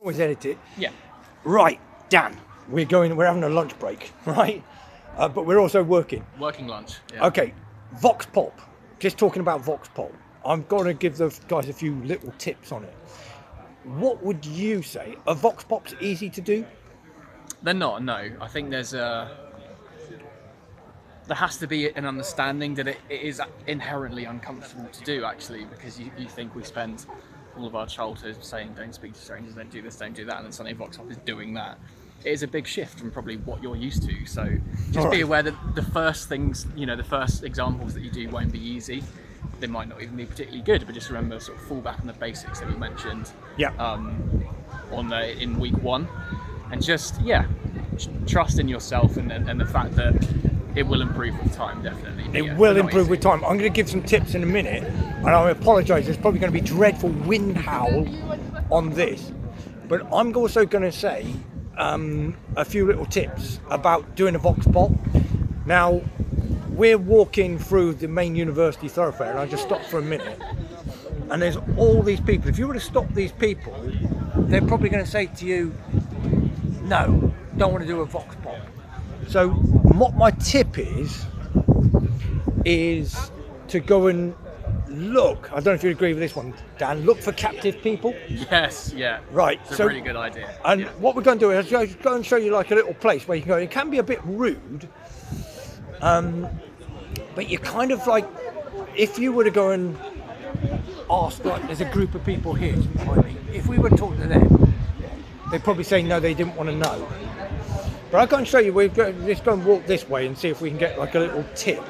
Always edit it. Yeah. Right, Dan, we're having a lunch break, right? But we're also working. Working lunch. Yeah. Okay, Vox Pop. Just talking about Vox Pop. I'm going to give the guys a few little tips on it. What would you say? Are Vox Pops easy to do? They're not, no. I think there has to be an understanding that it is inherently uncomfortable to do, actually, because you think we spend all of our childhood saying don't speak to strangers, don't do this, don't do that, and then suddenly Vox Pop is doing that. It is a big shift from probably what you're used to. So just be aware that the first things, the first examples that you do won't be easy. They might not even be particularly good, but just remember, sort of fall back on the basics that we mentioned. Yeah. In week one, and just trust in yourself and the fact that it will improve with time. Definitely. It will improve with time. I'm going to give some tips in a minute, and I apologise. There's probably going to be dreadful wind howl on this, but I'm also going to say a few little tips about doing a Vox Pop. Now, we're walking through the main university thoroughfare, and I just stopped for a minute, and there's all these people. If you were to stop these people, they're probably going to say to you, no, don't want to do a Vox Pop. So what my tip is to go and look. I don't know if you agree with this one, Dan. Look for captive people. Yes, yeah. Right. It's a really good idea. And what we're going to do is go and show you like a little place where you can go. It can be a bit rude, but you kind of like, if you were to go and ask, like, there's a group of people here behind me. If we were to talk to them, they'd probably say no, they didn't want to know. But I'll go and show you. Let's go and walk this way and see if we can get like a little tip.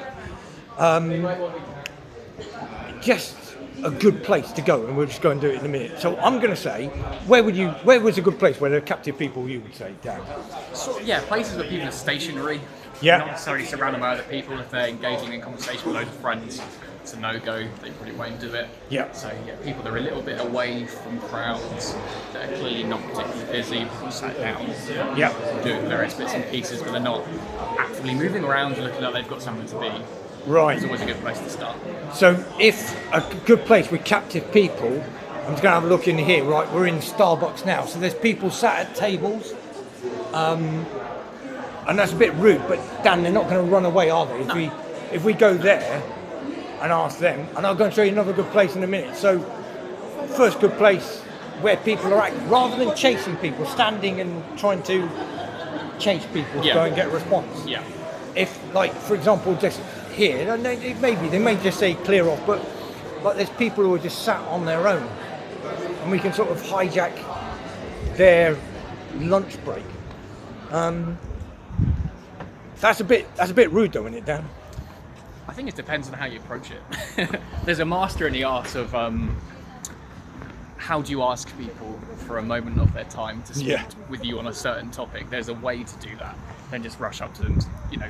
Just a good place to go, and we'll just go and do it in a minute. So I'm going to say, where was a good place where there are captive people, you would say, Dan? Places where people are stationary. Yeah. Not necessarily surrounded by other people. If they're engaging in conversation with loads of friends, it's a no-go. They probably won't do it. Yeah. So people that are a little bit away from crowds, that are clearly not particularly busy, people sat down, doing various bits and pieces, but they're not actively moving around, looking like they've got something to be. Right. It's always a good place to start. So if a good place with captive people, I'm just going to have a look in here, right? We're in Starbucks now. So there's people sat at tables. And that's a bit rude, but Dan, they're not going to run away, are they? If we go there and ask them, and I'll go and show you another good place in a minute. So first good place where people are at, rather than chasing people, standing and trying to chase people to go and get a response. Yeah. If, like, for example, just here, and they may just say clear off, but like there's people who are just sat on their own, and we can sort of hijack their lunch break. That's a bit rude, though, isn't it, Dan? I think it depends on how you approach it. There's a master in the art of how do you ask people for a moment of their time to speak with you on a certain topic. There's a way to do that. Don't just rush up to them,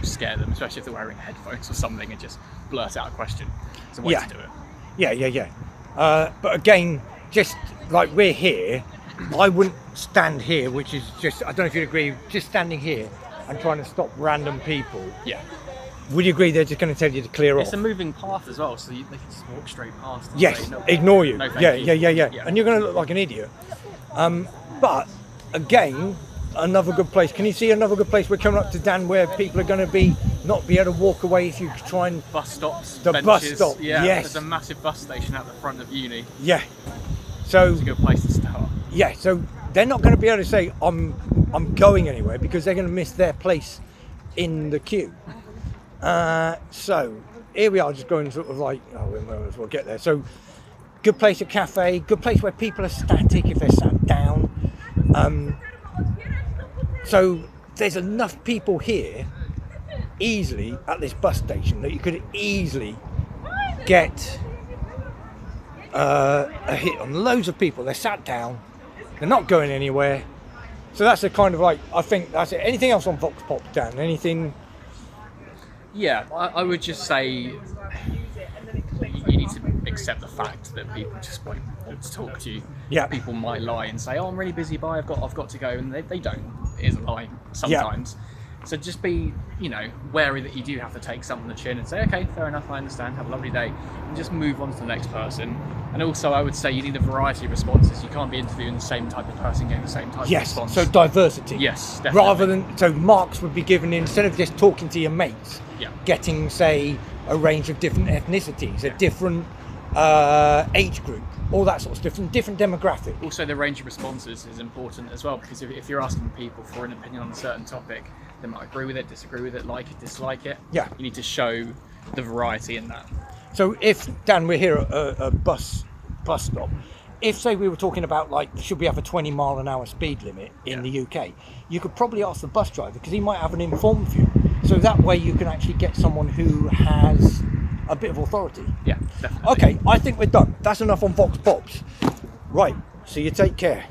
scare them, especially if they're wearing headphones or something, and just blurt out a question. There's a way to do it. Yeah. But again, just like we're here, I wouldn't stand here, which is just, I don't know if you'd agree, just standing here and trying to stop random people. Yeah. Would you agree they're just going to tell you to clear off? It's a moving path as well, so they can just walk straight past. And yes, say, no, ignore you. No, yeah. And you're going to look like an idiot. But again, another good place. Can you see another good place? We're coming up to Dan, where people are going to not be able to walk away if you try and... Bus stops, the benches. Bus stop, yeah, yes. There's a massive bus station at the front of uni. Yeah. So it's a good place to start. Yeah, so they're not going to be able to say, I'm going anywhere, because they're going to miss their place in the queue. So here we are, just going sort of like, we might as well get there. So good place, a cafe, good place where people are static if they're sat down. So there's enough people here easily at this bus station that you could easily get a hit on loads of people. They're sat down, they're not going anywhere. So that's the kind of like, I think that's it. Anything else on Vox Pop, Dan? Anything? Yeah, I would just say you need to accept the fact that people just won't want to talk to you. Yeah. People might lie and say, "Oh, I'm really busy, bye. I've got to go," and they don't. It is a lie sometimes. So just be, wary that you do have to take something on the chin and say, okay, fair enough, I understand, have a lovely day, and just move on to the next person. And also, I would say you need a variety of responses. You can't be interviewing the same type of person getting the same type of response. So diversity. Yes, definitely. Rather than, so marks would be given, instead of just talking to your mates, getting, say, a range of different ethnicities, a different age group, all that sort of stuff, and different demographic. Also, the range of responses is important as well, because if you're asking people for an opinion on a certain topic, they might agree with it, disagree with it, like it, dislike it. Yeah. You need to show the variety in that. So if, Dan, we're here at a bus stop, if, say, we were talking about, like, should we have a 20-mile-an-hour speed limit in the UK, you could probably ask the bus driver, because he might have an informed view. So that way you can actually get someone who has a bit of authority. Yeah, definitely. Okay, I think we're done. That's enough on Vox Pops. Right, so you take care.